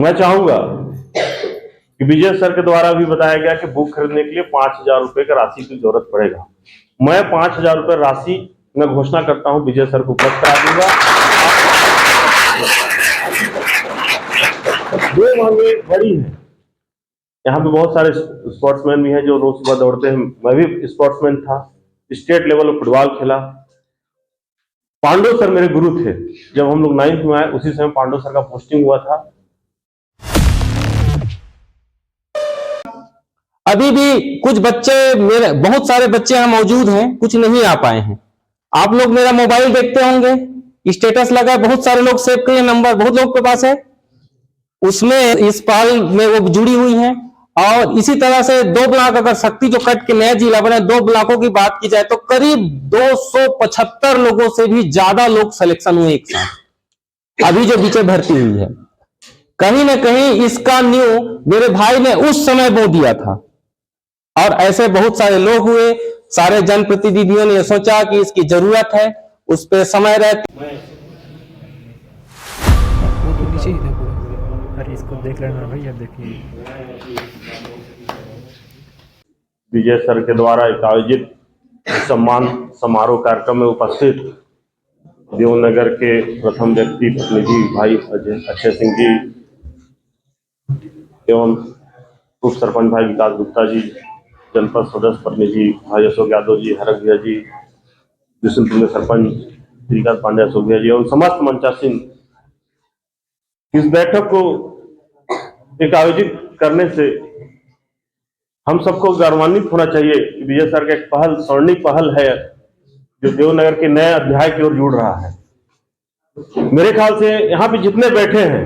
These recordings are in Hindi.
मैं चाहूंगा कि विजय सर के द्वारा भी बताया गया कि बुक खरीदने के लिए 5,000 रुपए का राशि की जरूरत पड़ेगा। मैं 5,000 रुपए राशि मैं घोषणा करता हूं, विजय सर को उपलब्ध करा दूंगा। दो मांगे बड़ी है। यहाँ पे बहुत सारे स्पोर्ट्समैन भी हैं जो रोज सुबह दौड़ते हैं। मैं भी स्पोर्ट्समैन था, स्टेट लेवल पर फुटबॉल खेला। पांडव सर मेरे गुरु थे। जब हम लोग 9th में आए उसी समय पांडव सर का पोस्टिंग हुआ था। अभी भी कुछ बच्चे, मेरे बहुत सारे बच्चे यहाँ मौजूद हैं, कुछ नहीं आ पाए हैं। आप लोग मेरा मोबाइल देखते होंगे, स्टेटस लगा है, बहुत सारे लोग सेव किए नंबर, बहुत लोग के पास है, उसमें इस पहल में वो जुड़ी हुई हैं। और इसी तरह से 2 ब्लॉक, अगर शक्ति जो कट के नया जिला बना, 2 ब्लॉकों की बात की जाए तो करीब 275 लोगों से भी ज्यादा लोग सिलेक्शन हुए एक साथ। अभी जो बीचे भर्ती हुई है, कहीं ना कहीं इसका न्यू मेरे भाई ने उस समय बो दिया था। और ऐसे बहुत सारे लोग हुए, सारे जनप्रतिनिधियों ने सोचा कि इसकी जरूरत है, उस पर समय रहते। वो तो नीचे ही था पूरा। अरे इसको देख लेना भाई, अब देखिए विजय सर के द्वारा एक आयोजित सम्मान समारोह कार्यक्रम में उपस्थित देवनगर के प्रथम व्यक्ति प्रतिनिधि भाई अक्षय सिंह जी एवं उप सरपंच भाई विकास गुप्ता जी, जनपद सदस्य प्रतिनिधि भाई अशोक यादव जी, हरक भैया जी, विष्णुपुर में सरपंच श्रीकांत पांडे अशोक भैया जी एवं समस्त मंचासीन, इस बैठक को एक आयोजित करने से हम सबको गौरवान्वित होना चाहिए कि विजय सर का एक पहल, स्वर्णिम पहल है जो देवनगर के नए अध्याय की ओर जुड़ रहा है। मेरे ख्याल से यहाँ पे जितने बैठे हैं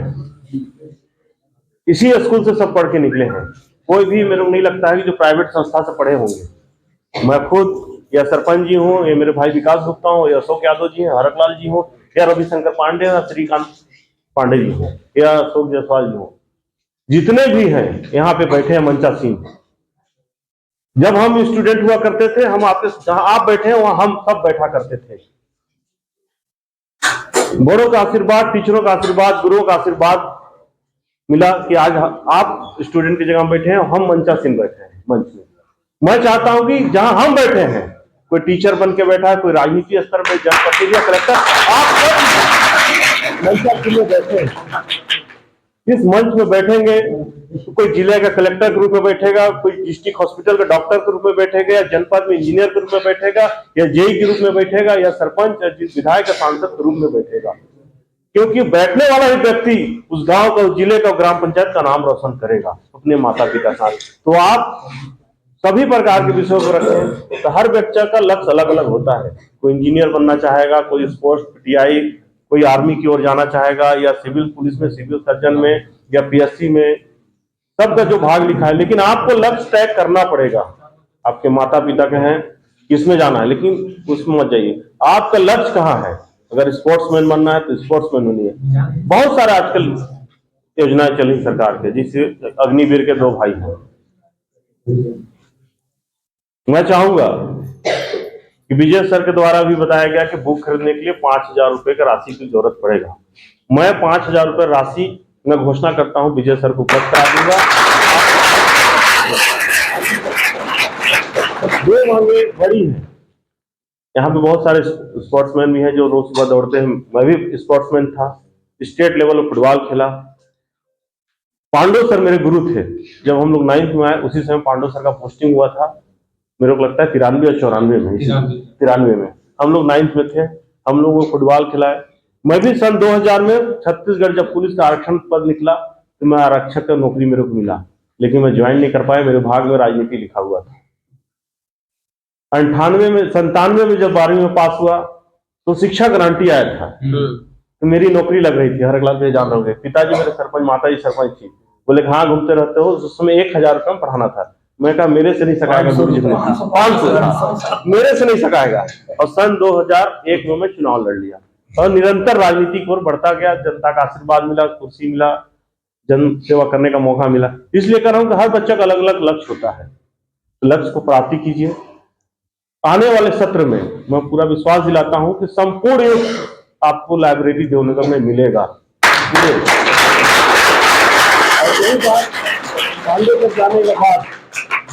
इसी स्कूल से सब पढ़ के निकले हैं। कोई भी मेरे को नहीं लगता है कि जो प्राइवेट संस्था से पढ़े होंगे। मैं खुद या सरपंच जी हूँ, या मेरे भाई विकास गुप्ता हो, या अशोक यादव जी हैं, हरकलाल जी हो, या रविशंकर पांडे, या श्रीकांत पांडे जी हो, या अशोक जायसवाल जी हो, जितने भी हैं यहाँ पे बैठे हैं मंचासीन। जब हम स्टूडेंट हुआ करते थे, हम आपके जहां आप बैठे हैं वहां हम सब बैठा करते थे। बड़ों का आशीर्वाद, टीचरों का आशीर्वाद, गुरुओं का आशीर्वाद मिला कि आज आप स्टूडेंट की जगह बैठे हैं, हम मंचासीन बैठे हैं मंच में। मैं चाहता हूं कि जहां हम बैठे हैं, कोई टीचर बन के बैठा है, कोई राजनीति स्तर पर, जनप्रतिनिधि, कलेक्टर, आप सब मंचासीन में बैठे हैं। इस मंच में बैठेंगे तो कोई जिले का कलेक्टर के रूप में बैठेगा, कोई डिस्ट्रिक्ट हॉस्पिटल का डॉक्टर के रूप में बैठेगा, या जनपद में इंजीनियर के रूप में बैठेगा, या जेई के रूप में बैठेगा, या सरपंच या विधायक या सांसद के रूप में बैठेगा। क्योंकि बैठने वाला ही व्यक्ति उस गांव का, उस जिले का, ग्राम पंचायत का नाम रोशन करेगा अपने माता पिता का साथ। तो आप सभी प्रकार के विषयों को रखें। तो हर बच्चा का लक्ष्य अलग अलग होता है। कोई इंजीनियर बनना चाहेगा, कोई स्पोर्ट्स पीटीआई, कोई आर्मी की ओर जाना चाहेगा, या सिविल पुलिस में, सिविल सर्जन में, या पीएससी में, सबका जो भाग लिखा है। लेकिन आपको लक्ष्य तय करना पड़ेगा। आपके माता पिता के हैं किसमें जाना है, लेकिन उसमें मत जाइए। आपका लक्ष्य कहाँ है? अगर स्पोर्ट्समैन बनना है तो स्पोर्ट्समैन बनिए। बहुत सारे आजकल योजनाएं चली सरकार के, जिससे अग्निवीर के 2 भाई हैं। मैं चाहूंगा कि विजय सर के द्वारा भी बताया गया कि बुक खरीदने के लिए 5,000 रुपए का राशि की जरूरत पड़ेगा। मैं 5,000 रुपए राशि मैं घोषणा करता हूं, विजय सर को उपलब्ध करा दूंगा। 2 मांगे बड़ी है। यहाँ पे बहुत सारे स्पोर्ट्समैन भी हैं जो रोज सुबह दौड़ते हैं। मैं भी स्पोर्ट्समैन था, स्टेट लेवल पर फुटबॉल खेला। पांडव सर मेरे गुरु थे। जब हम लोग 9th में आए उसी समय पांडव सर का पोस्टिंग हुआ था। मेरे को लगता है 93 और 94 में, 93 में हम लोग 9th में थे। हम लोगों को फुटबॉल खिलाए। मैं भी सन 2000 में छत्तीसगढ़ जब पुलिस का आरक्षण पद निकला तो मैं आरक्षक का नौकरी मेरे को मिला, लेकिन मैं ज्वाइन नहीं कर पाया। मेरे भाग में राजनीति लिखा हुआ था। 97 में जब 12वीं में पास हुआ तो शिक्षा गारंटी आया था, तो मेरी नौकरी लग रही थी। हर क्लास में जान रहोगे, पिताजी मेरे सरपंच, माताजी सरपंच थी। बोले हाँ घूमते रहते हो। उस समय 1000 रुपये पढ़ाना था। मैं कहा मेरे से नहीं सकाएगा, 500 मेरे से नहीं सकाएगा। और सन 2001 में मैं चुनाव लड़ लिया और निरंतर राजनीति की ओर बढ़ता गया। जनता का आशीर्वाद मिला, कुर्सी मिला, जन सेवा करने का मौका मिला। इसलिए कह रहा हूं कि हर बच्चा का अलग अलग लक्ष्य होता है। लक्ष्य को प्राप्ति कीजिए। आने वाले सत्र में मैं पूरा विश्वास दिलाता हूं कि संपूर्ण आपको लाइब्रेरी देवनगर में मिलेगा। पांडे तक जाने के बाद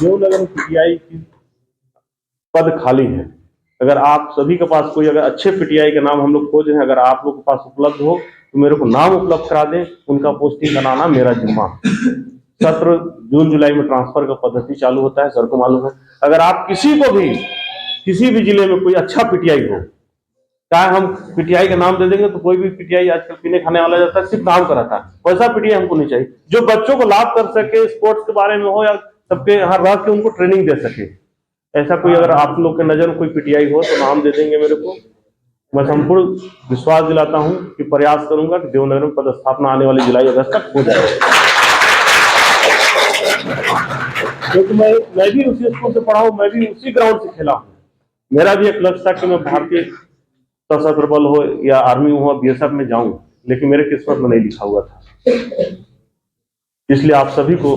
देवनगर पीटीआई की पद खाली है। अगर आप सभी के पास कोई अगर अच्छे पीटीआई का नाम हम लोग खोज रहे हैं, अगर आप लोग के पास उपलब्ध हो तो मेरे को नाम उपलब्ध करा दें, उनका पोस्टिंग बनाना मेरा जिम्मा। सत्र जून जुलाई में ट्रांसफर का पद्धति चालू होता है, सर को मालूम है। अगर आप किसी को भी किसी भी जिले में कोई अच्छा पीटीआई हो, चाहे हम पीटीआई का नाम दे देंगे तो कोई भी पीटीआई आजकल पीने खाने वाला जाता है, सिर्फ नाम का रहता है, वैसा पीटीआई हमको नहीं चाहिए। जो बच्चों को लाभ कर सके, स्पोर्ट्स के बारे में हो या सबके यहाँ रह के उनको ट्रेनिंग दे सके, ऐसा कोई अगर आप लोग के नजर में कोई पीटीआई हो तो नाम दे देंगे मेरे को। मैं संपूर्ण विश्वास दिलाता हूं कि प्रयास करूंगा कि देवनगर में पदस्थापना आने वाली जुलाई अगस्त तक हो जाए, क्योंकि मैं भी उसी स्कूल से पढ़ा हूं, मैं भी उसी ग्राउंड से खेला हूं। मेरा भी एक लक्ष्य था कि मैं भारतीय सशस्त्र बल हो या आर्मी हो, बीएसएफ में जाऊं, लेकिन मेरे किस्मत में नहीं लिखा हुआ था। इसलिए आप सभी को,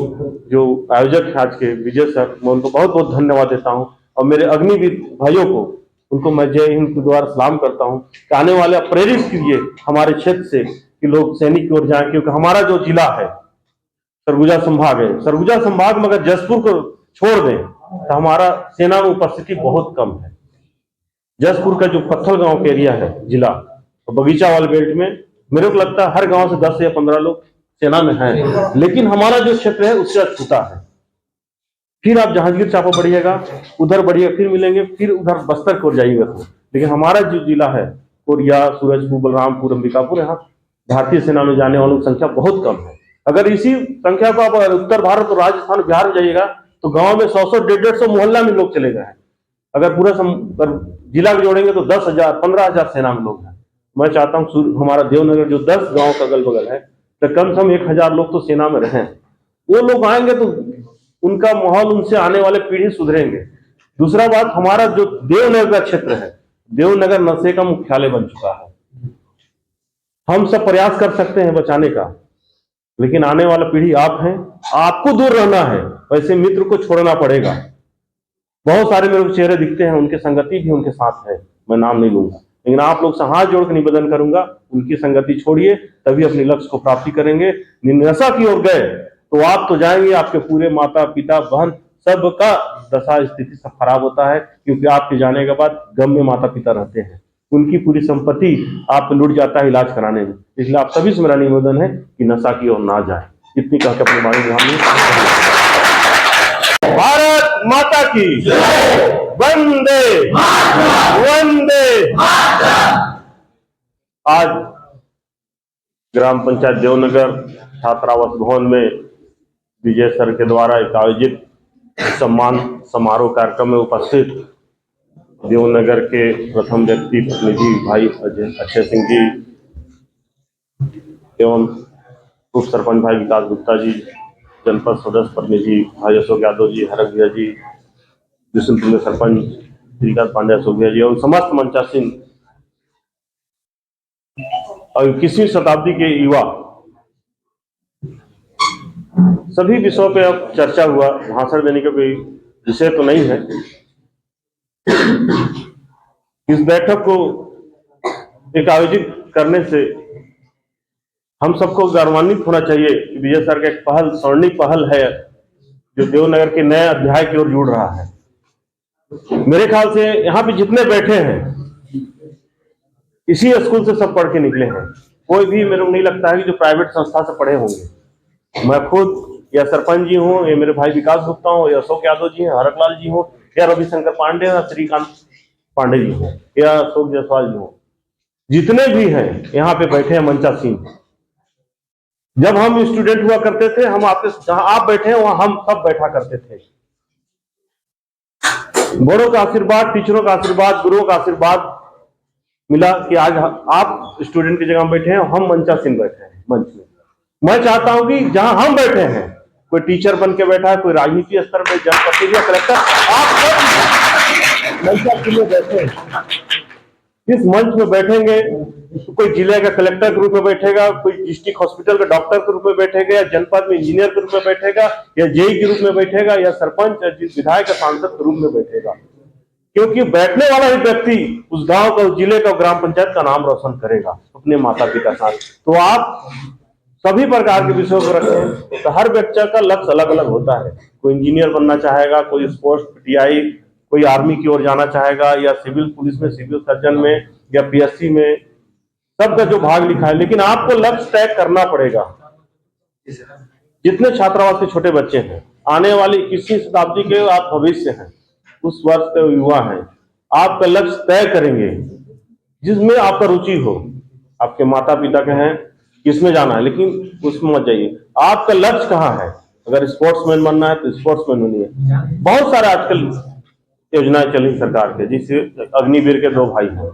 जो आयोजक है आज के विजय सर, मैं उनको बहुत बहुत धन्यवाद देता हूं, और मेरे अग्निवीर भाइयों को, उनको मैं जय हिंद के द्वारा सलाम करता हूं कि आने वाले प्रेरित कीजिए हमारे क्षेत्र से कि लोग सैनिक की ओर जाएं, क्योंकि हमारा जो जिला है सरगुजा संभाग है, सरगुजा संभाग में अगर जसपुर को छोड़ दें तो हमारा सेना में उपस्थिति बहुत कम है। जसपुर का जो पत्थल गांव का एरिया है जिला, तो बगीचा वाले बेल्ट में मेरे को लगता है हर गांव से 10 या 15 लोग सेना में हैं, लेकिन हमारा जो क्षेत्र है उससे छोटा है। फिर आप जहांगीर चांपा बढ़िएगा, उधर बढ़िएगा, फिर मिलेंगे, फिर उधर बस्तर की ओर जाइएगा तो, लेकिन हमारा जो जिला है कोरिया, सूरजपुर, बलरामपुर, अंबिकापुर, यहाँ भारतीय सेना में जाने वालों की संख्या बहुत कम है। अगर इसी संख्या को आप उत्तर भारत और राजस्थान, बिहार में जाइएगा तो गांव में 100-100, 150-150 मोहल्ला में लोग चले गए हैं। अगर पूरा जिला को जोड़ेंगे तो 10,000, 15,000 सेना में लोग हैं। मैं चाहता हूँ हमारा देवनगर जो 10 गांव का अगल बगल है, तो कम से कम 1,000 लोग तो सेना में रहें। वो लोग आएंगे तो उनका माहौल, उनसे आने वाले पीढ़ी सुधरेंगे। दूसरा बात, हमारा जो देवनगर का क्षेत्र है, देवनगर नशे का मुख्यालय बन चुका है। हम सब प्रयास कर सकते हैं बचाने का, लेकिन आने वाला पीढ़ी आप हैं, आपको दूर रहना है, वैसे मित्र को छोड़ना पड़ेगा। बहुत सारे मेरे को चेहरे दिखते हैं, उनके संगति भी उनके साथ है, मैं नाम नहीं लूंगा, लेकिन आप लोग से हाथ जोड़ के निवेदन करूंगा, उनकी संगति छोड़िए, तभी अपने लक्ष्य को प्राप्ति करेंगे। नशा की ओर गए तो आप तो जाएंगे, आपके पूरे माता पिता बहन सबका दशा स्थिति सब खराब होता है, क्योंकि आपके जाने के बाद गम में माता पिता रहते हैं, उनकी पूरी संपत्ति आप लूट जाता है इलाज कराने में। इसलिए आप सभी से मेरा निवेदन है कि नशा की ओर ना जाए। इतनी कहकर अपनी बाणी में भारत माता की वंदे वंदे। आज ग्राम पंचायत देवनगर छात्रावास भवन में विजय सर के द्वारा एक आयोजित सम्मान समारोह कार्यक्रम में उपस्थित देवनगर के प्रथम व्यक्ति प्रतिनिधि भाई अक्षय सिंह जी एवं उप सरपंच भाई विकास गुप्ता जी, जनपद सदस्य प्रतिनिधि भाई अशोक यादव जी, हरक भैया जी, विष्णुपुर में सरपंच श्रीकांत पांडे, अशोक भैया जी और समस्त मंचासीन और 21वीं शताब्दी के युवा, सभी विषयों पे अब चर्चा हुआ। भाषण देने का कोई विषय तो नहीं है। इस बैठक को एक आयोजित करने से हम सबको गौरवान्वित होना चाहिए कि विजय सर का एक पहल, स्वर्णिम पहल है, जो देवनगर के नए अध्याय की ओर जुड़ रहा है। मेरे ख्याल से यहाँ पे जितने बैठे हैं इसी स्कूल से सब पढ़ के निकले हैं। कोई भी मेरे को नहीं लगता है कि जो प्राइवेट संस्था से पढ़े होंगे। मैं खुद या सरपंच जी हूँ, या मेरे भाई विकास गुप्ता हो, या अशोक यादव जी हैं, हरकलाल जी हो, या रविशंकर पांडे या श्रीकांत पांडे जी हो, या अशोक जायसवाल जी हो, जितने भी हैं यहाँ पे बैठे हैं मंचासीन। जब हम स्टूडेंट हुआ करते थे, हम आपके जहां आप बैठे हैं वहां हम सब बैठा करते थे। बड़ों का आशीर्वाद, टीचरों का आशीर्वाद, गुरुओं का आशीर्वाद मिला कि आज आप स्टूडेंट की जगह बैठे हैं, हम मंचासीन बैठे हैं मंच में। मैं चाहता हूं कि जहां हम बैठे हैं, कोई टीचर बन के बैठा है, कोई राजनीति स्तर पर, जनप्रतिनिधि, कलेक्टर, आप सब मंचासीन में बैठे हैं। इस मंच में बैठेंगे तो कोई जिले का कलेक्टर के रूप में बैठेगा, कोई डिस्ट्रिक्ट हॉस्पिटल का डॉक्टर के रूप में बैठेगा, या जनपद में इंजीनियर के रूप में बैठेगा, या जेई के रूप में बैठेगा, या सरपंच या विधायक सांसद के रूप में बैठेगा। क्योंकि बैठने वाला ही व्यक्ति उस गांव का, उस जिले का, ग्राम पंचायत का नाम रोशन करेगा अपने माता पिता साथ। तो आप सभी प्रकार के विषयों को रखें। तो हर बच्चा का लक्ष्य अलग अलग होता है, कोई इंजीनियर बनना चाहेगा, कोई स्पोर्ट्स पीटीआई, कोई आर्मी की ओर जाना चाहेगा, या सिविल पुलिस में, सिविल सर्जन में, या पीएससी में, सबका जो भाग लिखा है। लेकिन आपको लक्ष्य तय करना पड़ेगा। जितने छात्रावास के छोटे बच्चे हैं, आने वाली 21वीं शताब्दी के आप भविष्य हैं, उस वर्ष के युवा हैं, आपका लक्ष्य तय करेंगे जिसमें आपका रुचि हो। आपके माता पिता के हैं किसमें जाना है, लेकिन उसमें मत जाइए। आपका लक्ष्य कहाँ है? अगर स्पोर्ट्समैन बनना है तो स्पोर्ट्समैन बनिए। बहुत सारे आजकल योजनाएं चली सरकार के, जिससे अग्निवीर के 2 भाई हैं,